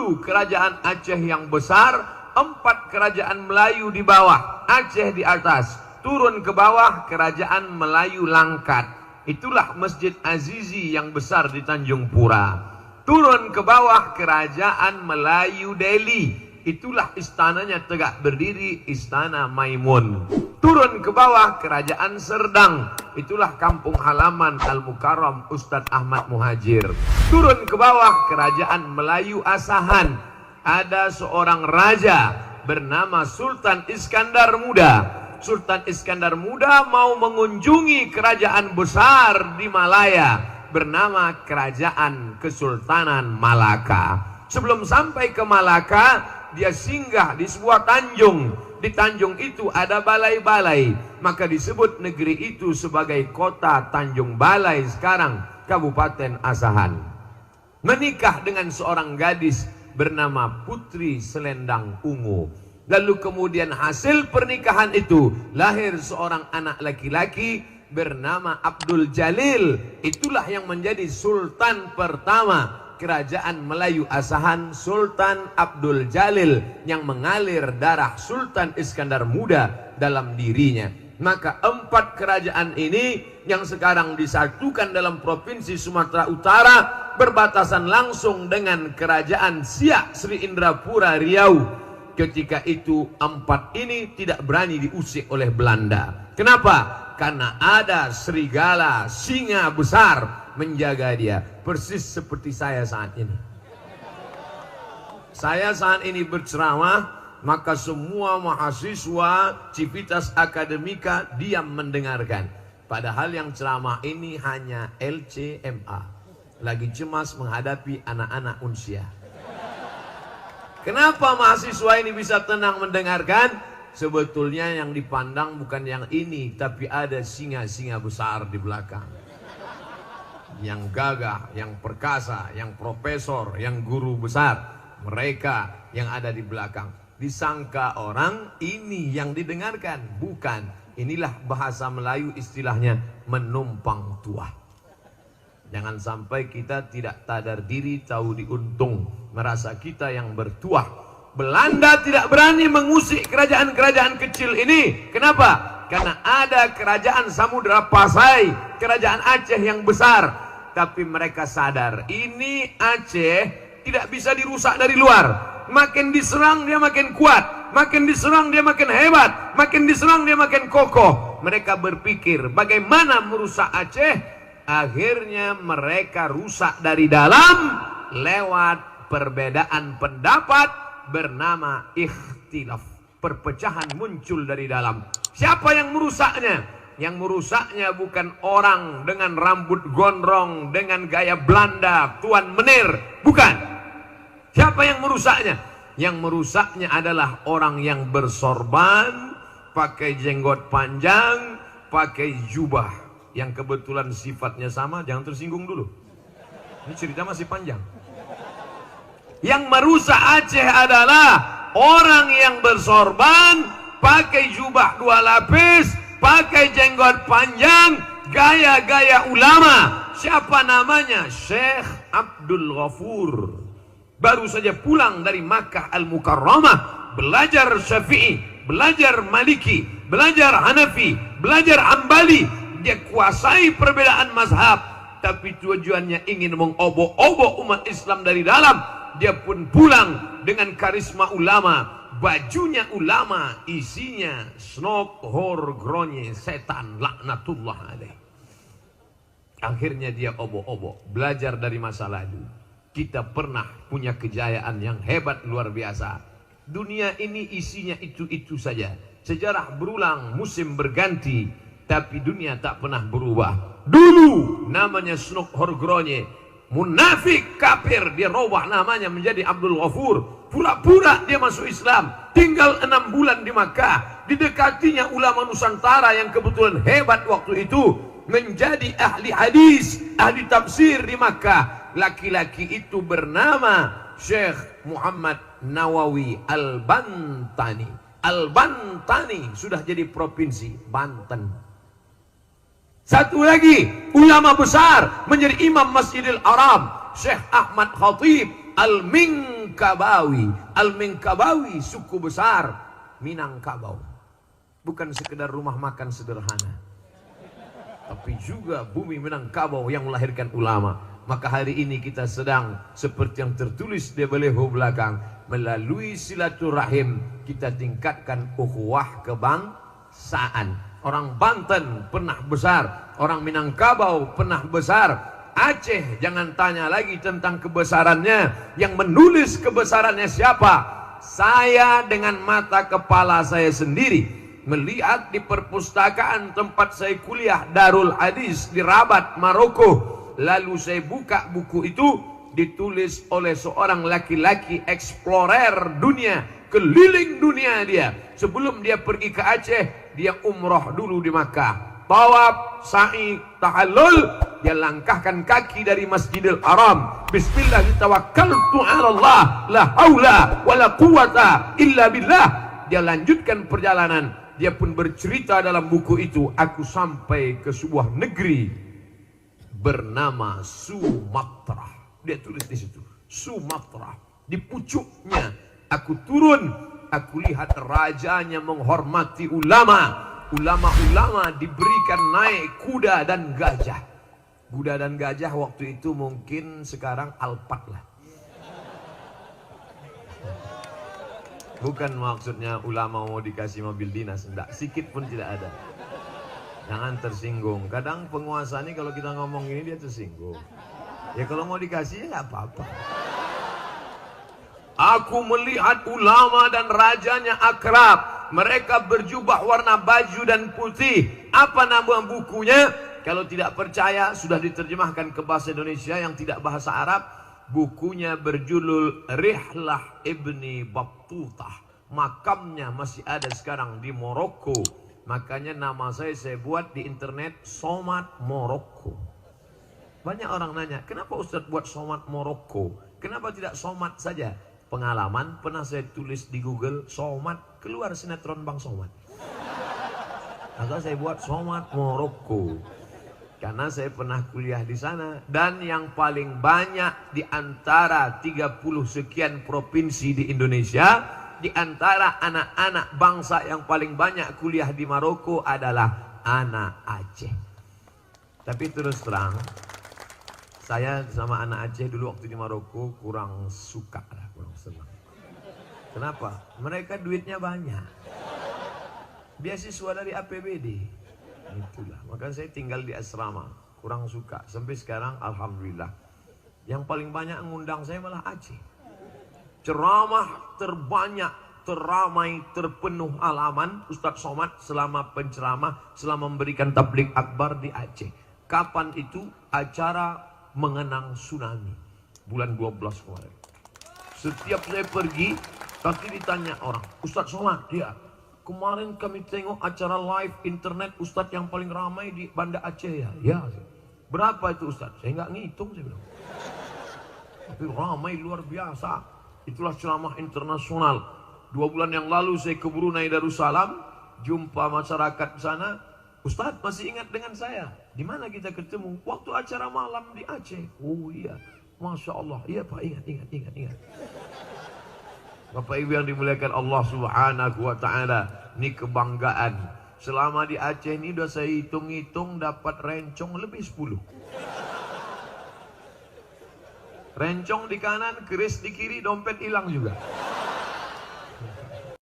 Dulu kerajaan Aceh yang besar, 4 kerajaan Melayu di bawah, Aceh di atas. Turun ke bawah kerajaan Melayu Langkat. Itulah Masjid Azizi yang besar di Tanjung Pura. Turun ke bawah kerajaan Melayu Delhi. Itulah istananya tegak berdiri, Istana Maimun. Turun ke bawah kerajaan Serdang. Itulah kampung halaman Al-Mukarram Ustadz Ahmad Muhajir. Turun ke bawah kerajaan Melayu Asahan. Ada seorang raja bernama Sultan Iskandar Muda. Sultan Iskandar Muda mau mengunjungi kerajaan besar di Malaya bernama Kerajaan Kesultanan Malaka. Sebelum sampai ke Malaka, dia singgah di sebuah tanjung. Di tanjung itu ada balai-balai, maka disebut negeri itu sebagai kota Tanjung Balai, sekarang Kabupaten Asahan. Menikah dengan seorang gadis bernama Putri Selendang Ungu. Lalu kemudian hasil pernikahan itu lahir seorang anak laki-laki bernama Abdul Jalil. Itulah yang menjadi sultan pertama kerajaan Melayu Asahan, Sultan Abdul Jalil, yang mengalir darah Sultan Iskandar Muda dalam dirinya. Maka 4 kerajaan ini yang sekarang disatukan dalam Provinsi Sumatera Utara berbatasan langsung dengan kerajaan Siak Sri Indrapura Riau. Ketika itu 4 ini tidak berani diusik oleh Belanda. Kenapa? Karena ada serigala singa besar menjaga dia. Persis seperti saya saat ini. Saya saat ini berceramah, maka semua mahasiswa Civitas Akademika diam mendengarkan. Padahal yang ceramah ini hanya LCMA. Lagi cemas menghadapi anak-anak unsia. Kenapa mahasiswa ini bisa tenang mendengarkan? Sebetulnya yang dipandang bukan yang ini, tapi ada singa-singa besar di belakang. Yang gagah, yang perkasa, yang profesor, yang guru besar. Mereka yang ada di belakang. Disangka orang ini yang didengarkan. Bukan. Inilah bahasa Melayu istilahnya menumpang tuah. Jangan sampai kita tidak sadar diri, tahu diuntung, merasa kita yang bertuah. Belanda tidak berani mengusik kerajaan-kerajaan kecil ini. Kenapa? Karena ada kerajaan Samudra Pasai, kerajaan Aceh yang besar. Tapi mereka sadar, ini Aceh tidak bisa dirusak dari luar. Makin diserang dia makin kuat, makin diserang dia makin hebat, makin diserang dia makin kokoh. Mereka berpikir bagaimana merusak Aceh. Akhirnya mereka rusak dari dalam lewat perbedaan pendapat bernama ikhtilaf. Perpecahan muncul dari dalam. Siapa yang merusaknya? Yang merusaknya bukan orang dengan rambut gondrong, dengan gaya Belanda, Tuan Menir. Bukan. Siapa yang merusaknya? Yang merusaknya adalah orang yang bersorban, pakai jenggot panjang, pakai jubah. Yang kebetulan sifatnya sama, jangan tersinggung dulu. Ini cerita masih panjang. Yang merusak Aceh adalah orang yang bersorban, pakai jubah 2 lapis, pakai jenggot panjang, gaya-gaya ulama. Siapa namanya? Syekh Abdul Ghafur. Baru saja pulang dari Makkah Al-Mukarramah, belajar Syafi'i, belajar Maliki, belajar Hanafi, belajar Hambali. Dia kuasai perbedaan mazhab, tapi tujuannya ingin mengobok-obok umat Islam dari dalam. Dia pun pulang dengan karisma ulama, bajunya ulama, isinya snok, hor, gronye, setan, laknatullah alaih. Akhirnya dia obok-obok, belajar dari masa lalu. Kita pernah punya kejayaan yang hebat luar biasa. Dunia ini isinya itu-itu saja. Sejarah berulang, musim berganti, tapi dunia tak pernah berubah. Dulu namanya Snuk Horgronye, munafik kafir, dia robah namanya menjadi Abdul Ghafur. Pura-pura dia masuk Islam, tinggal 6 bulan di Makkah. Didekatinya ulama Nusantara yang kebetulan hebat waktu itu, menjadi ahli hadis, ahli tafsir di Makkah. Laki-laki itu bernama Syekh Muhammad Nawawi Al-Bantani. Al-Bantani sudah jadi provinsi Banten. Satu lagi ulama besar menjadi imam Masjidil Haram, Syekh Ahmad Khatib Al-Ming Al-Minkabawi. Al-Minkabawi suku besar Minangkabau. Bukan sekedar rumah makan sederhana, tapi juga bumi Minangkabau yang melahirkan ulama. Maka hari ini kita sedang seperti yang tertulis di baliho belakang, melalui silaturahim kita tingkatkan ukhuwah kebangsaan. Orang Banten pernah besar, orang Minangkabau pernah besar. Aceh jangan tanya lagi tentang kebesarannya. Yang menulis kebesarannya siapa? Saya dengan mata kepala saya sendiri melihat di perpustakaan tempat saya kuliah, Darul Hadis di Rabat, Maroko. Lalu saya buka buku itu, ditulis oleh seorang laki-laki explorer dunia, keliling dunia dia. Sebelum dia pergi ke Aceh, dia umroh dulu di Makkah. Tawaf, sa'i, tahallul, dia langkahkan kaki dari Masjidil Haram. Bismillah, tawakkaltu 'ala Allah, la haula wala quwata illa billah. Dia lanjutkan perjalanan. Dia pun bercerita dalam buku itu, aku sampai ke sebuah negeri bernama Sumatra. Dia tulis di situ, Sumatra. Di pucuknya aku turun, aku lihat rajanya menghormati ulama. Ulama-ulama diberikan naik kuda dan gajah. Kuda dan gajah waktu itu mungkin sekarang Alphard lah. Bukan maksudnya ulama mau dikasih mobil dinas, enggak, sikit pun tidak ada. Jangan tersinggung. Kadang penguasa ini kalau kita ngomong ini dia tersinggung. Ya kalau mau dikasih ya nggak apa-apa. Aku melihat ulama dan rajanya akrab. Mereka berjubah warna baju dan putih. Apa nama bukunya? Kalau tidak percaya, sudah diterjemahkan ke bahasa Indonesia yang tidak bahasa Arab. Bukunya berjudul Rihlah Ibni Battutah. Makamnya masih ada sekarang di Maroko. Makanya nama saya buat di internet Somad Maroko. Banyak orang nanya, kenapa Ustadz buat Somad Maroko? Kenapa tidak Somad saja? Pengalaman pernah saya tulis di Google Somad, keluar sinetron Bang Somad. Maka saya buat Somad Maroko. Karena saya pernah kuliah di sana. Dan yang paling banyak di antara 30 sekian provinsi di Indonesia, di antara anak-anak bangsa yang paling banyak kuliah di Maroko adalah anak Aceh. Tapi terus terang, saya sama anak Aceh dulu waktu di Maroko kurang suka lah, kurang senang. Kenapa? Mereka duitnya banyak. Beasiswa dari APBD. Itulah. Maka saya tinggal di asrama, kurang suka. Sampai sekarang alhamdulillah. Yang paling banyak ngundang saya malah Aceh. Ceramah terbanyak, teramai, terpenuh halaman Ustadz Somad selama penceramah, selama memberikan tabligh akbar di Aceh. Kapan itu? Acara mengenang tsunami bulan 12 kemarin. Setiap saya pergi, pasti ditanya orang, Ustadz Somad, dia kemarin kami tengok acara live internet Ustadz yang paling ramai di Banda Aceh ya. Ya. Berapa itu Ustadz? Saya nggak ngitung, saya bilang. Tapi ramai luar biasa. Itulah ceramah internasional. 2 bulan yang lalu saya ke Brunei Darussalam, jumpa masyarakat di sana. Ustadz masih ingat dengan saya? Di mana kita ketemu? Waktu acara malam di Aceh. Oh iya, Masya Allah. Iya Pak, ingat. Bapak Ibu yang dimuliakan Allah Subhanahu wa Ta'ala, ini kebanggaan. Selama di Aceh ini udah saya hitung-hitung dapat rencong lebih 10. Rencong di kanan, keris di kiri, dompet hilang juga.